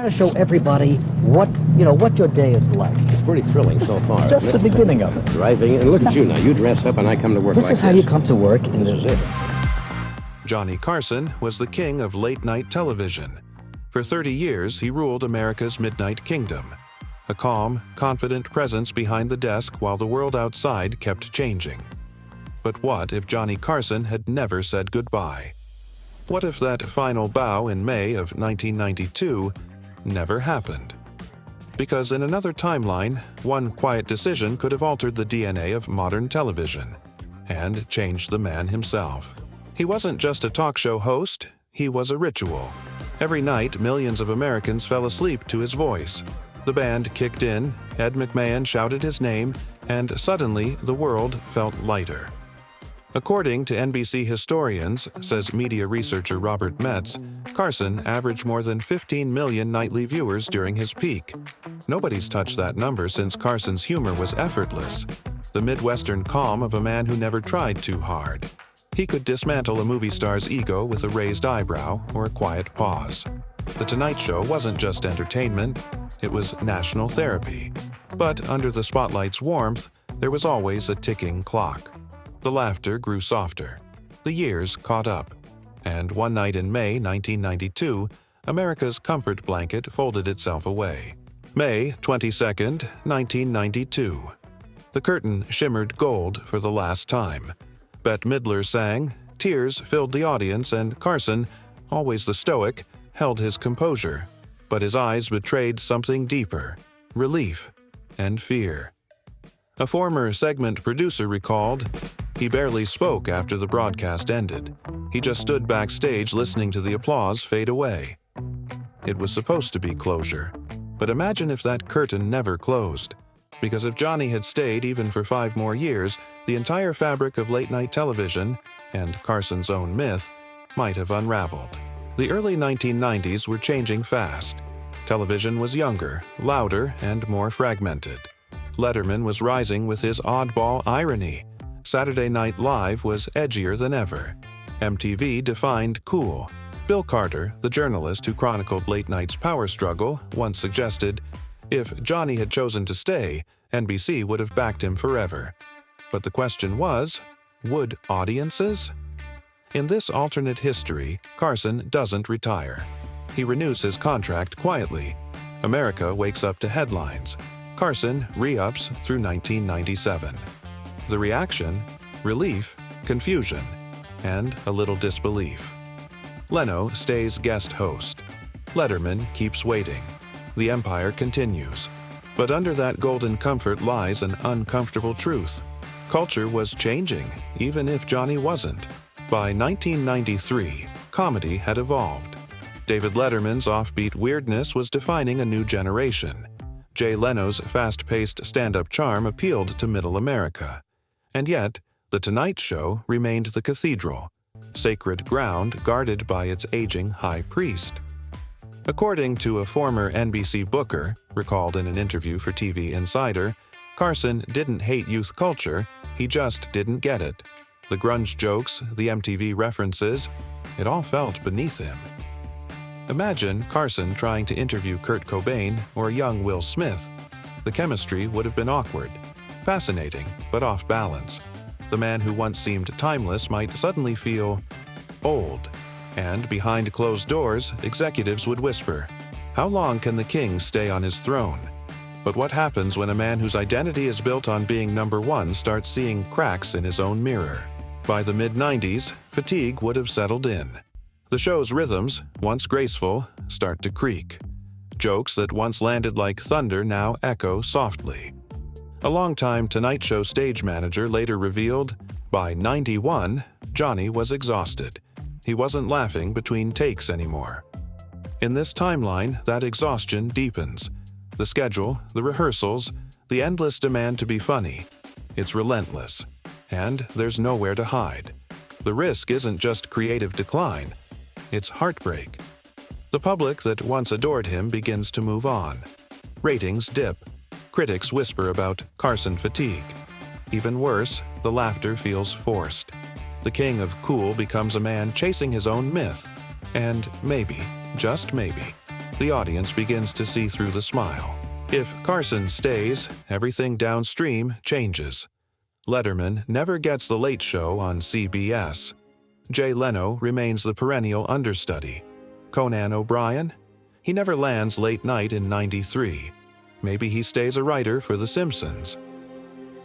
To show everybody what your day is like. It's pretty thrilling so far. Just the beginning of it. Driving in. Look at you now. You dress up and I come to work This like is how you come to work in This the... is it. Johnny Carson was the king of late-night television. For 30 years, he ruled America's midnight kingdom. A calm, confident presence behind the desk while the world outside kept changing. But what if Johnny Carson had never said goodbye? What if that final bow in May of 1992 never happened? Because in another timeline, one quiet decision could have altered the DNA of modern television and changed the man himself. He wasn't just a talk show host, he was a ritual. Every night, millions of Americans fell asleep to his voice. The band kicked in, Ed McMahon shouted his name, and suddenly the world felt lighter. According to NBC historians, says media researcher Robert Metz, Carson averaged more than 15 million nightly viewers during his peak. Nobody's touched that number since Carson's humor was effortless, the Midwestern calm of a man who never tried too hard. He could dismantle a movie star's ego with a raised eyebrow or a quiet pause. The Tonight Show wasn't just entertainment, it was national therapy. But under the spotlight's warmth, there was always a ticking clock. The laughter grew softer. The years caught up. And one night in May 1992, America's comfort blanket folded itself away. May 22nd, 1992. The curtain shimmered gold for the last time. Bette Midler sang, tears filled the audience, and Carson, always the stoic, held his composure. But his eyes betrayed something deeper, relief and fear. A former segment producer recalled, "He barely spoke after the broadcast ended. He just stood backstage listening to the applause fade away." It was supposed to be closure. But imagine if that curtain never closed. Because if Johnny had stayed even for 5 more years, the entire fabric of late-night television, and Carson's own myth, might have unraveled. The early 1990s were changing fast. Television was younger, louder, and more fragmented. Letterman was rising with his oddball irony. Saturday Night Live was edgier than ever. MTV defined cool. Bill Carter, the journalist who chronicled late night's power struggle, once suggested, if Johnny had chosen to stay, NBC would have backed him forever. But the question was, would audiences? In this alternate history, Carson doesn't retire. He renews his contract quietly. America wakes up to headlines. Carson re-ups through 1997. The reaction? Relief, confusion, and a little disbelief. Leno stays guest host. Letterman keeps waiting. The empire continues. But under that golden comfort lies an uncomfortable truth. Culture was changing, even if Johnny wasn't. By 1993, comedy had evolved. David Letterman's offbeat weirdness was defining a new generation. Jay Leno's fast-paced stand-up charm appealed to middle America. And yet, The Tonight Show remained the cathedral, sacred ground guarded by its aging high priest. According to a former NBC booker, recalled in an interview for TV Insider, Carson didn't hate youth culture, he just didn't get it. The grunge jokes, the MTV references, it all felt beneath him. Imagine Carson trying to interview Kurt Cobain or young Will Smith. The chemistry would have been awkward, fascinating, but off balance. The man who once seemed timeless might suddenly feel old. And behind closed doors, executives would whisper, "How long can the king stay on his throne?" But what happens when a man whose identity is built on being number one starts seeing cracks in his own mirror? By the mid-90s, fatigue would have settled in. The show's rhythms, once graceful, start to creak. Jokes that once landed like thunder now echo softly. A longtime Tonight Show stage manager later revealed, by 91, Johnny was exhausted. He wasn't laughing between takes anymore. In this timeline, that exhaustion deepens. The schedule, the rehearsals, the endless demand to be funny. It's relentless. And there's nowhere to hide. The risk isn't just creative decline. It's heartbreak. The public that once adored him begins to move on. Ratings dip. Critics whisper about Carson fatigue. Even worse, the laughter feels forced. The king of cool becomes a man chasing his own myth. And maybe, just maybe, The audience begins to see through the smile. If Carson stays, everything downstream changes. Letterman never gets the Late Show on CBS. Jay Leno remains the perennial understudy. Conan O'Brien? He never lands late night in '93. Maybe he stays a writer for The Simpsons.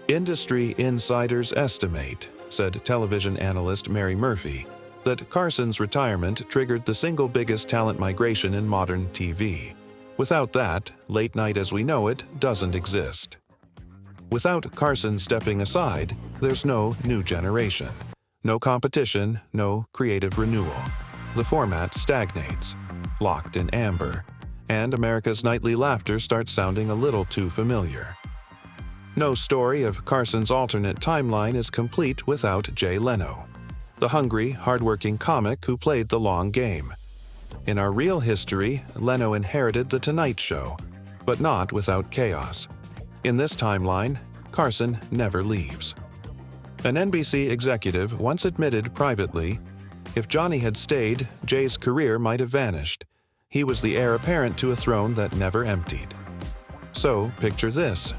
Industry insiders estimate, said television analyst Mary Murphy, that Carson's retirement triggered the single biggest talent migration in modern TV. Without that, late night as we know it doesn't exist. Without Carson stepping aside, there's no new generation. No competition, no creative renewal. The format stagnates, locked in amber, and America's nightly laughter starts sounding a little too familiar. No story of Carson's alternate timeline is complete without Jay Leno, the hungry, hardworking comic who played the long game. In our real history, Leno inherited The Tonight Show, but not without chaos. In this timeline, Carson never leaves. An NBC executive once admitted privately, if Johnny had stayed, Jay's career might have vanished. He was the heir apparent to a throne that never emptied. So, picture this: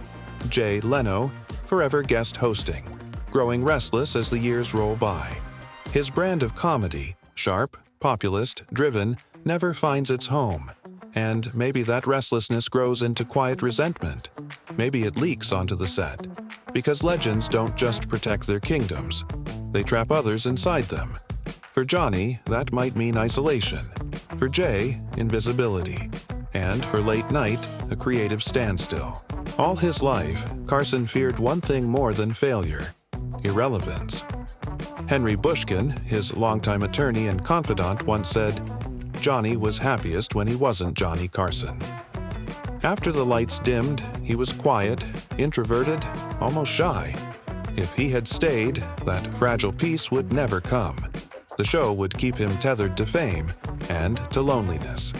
Jay Leno, forever guest hosting, growing restless as the years roll by. His brand of comedy, sharp, populist, driven, never finds its home. And maybe that restlessness grows into quiet resentment. Maybe it leaks onto the set. Because legends don't just protect their kingdoms, they trap others inside them. For Johnny, that might mean isolation. For Jay, invisibility. And for late night, a creative standstill. All his life, Carson feared one thing more than failure: irrelevance. Henry Bushkin, his longtime attorney and confidant, once said, Johnny was happiest when he wasn't Johnny Carson. After the lights dimmed, he was quiet, introverted, almost shy. If he had stayed, that fragile peace would never come. The show would keep him tethered to fame and to loneliness.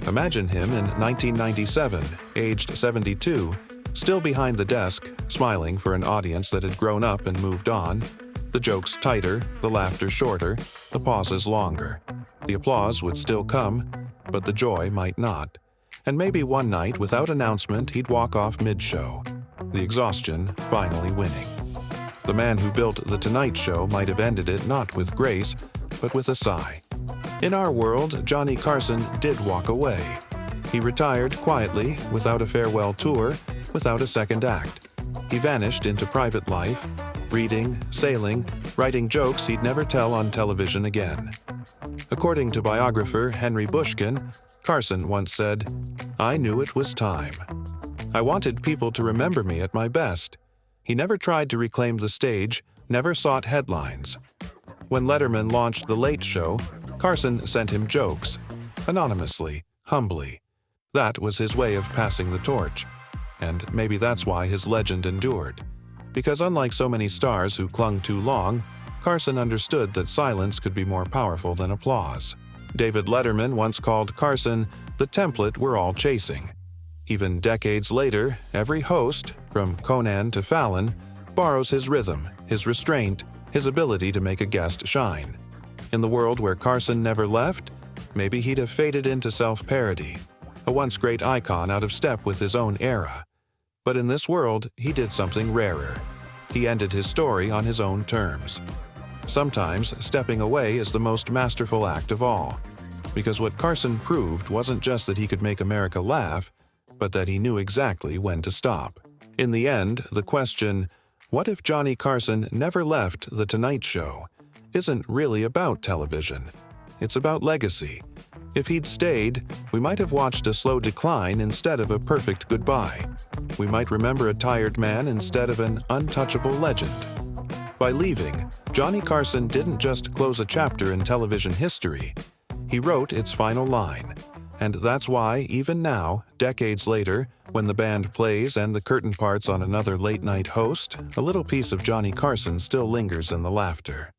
Imagine him in 1997, aged 72, still behind the desk, smiling for an audience that had grown up and moved on. The jokes tighter, the laughter shorter, the pauses longer. The applause would still come, but the joy might not. And maybe one night, without announcement, he'd walk off mid-show, the exhaustion finally winning. The man who built The Tonight Show might have ended it not with grace, but with a sigh. In our world, Johnny Carson did walk away. He retired quietly, without a farewell tour, without a second act. He vanished into private life, reading, sailing, writing jokes he'd never tell on television again. According to biographer Henry Bushkin, Carson once said, "I knew it was time. I wanted people to remember me at my best." He never tried to reclaim the stage, never sought headlines. When Letterman launched The Late Show, Carson sent him jokes, anonymously, humbly. That was his way of passing the torch. And maybe that's why his legend endured. Because unlike so many stars who clung too long, Carson understood that silence could be more powerful than applause. David Letterman once called Carson the template we're all chasing. Even decades later, every host, from Conan to Fallon, borrows his rhythm, his restraint, his ability to make a guest shine. In the world where Carson never left, maybe he'd have faded into self-parody, a once great icon out of step with his own era. But in this world, he did something rarer. He ended his story on his own terms. Sometimes, stepping away is the most masterful act of all. Because what Carson proved wasn't just that he could make America laugh, but that he knew exactly when to stop. In the end, the question, what if Johnny Carson never left The Tonight Show, isn't really about television. It's about legacy. If he'd stayed, we might have watched a slow decline instead of a perfect goodbye. We might remember a tired man instead of an untouchable legend. By leaving, Johnny Carson didn't just close a chapter in television history. He wrote its final line. And that's why, even now, decades later, when the band plays and the curtain parts on another late-night host, a little piece of Johnny Carson still lingers in the laughter.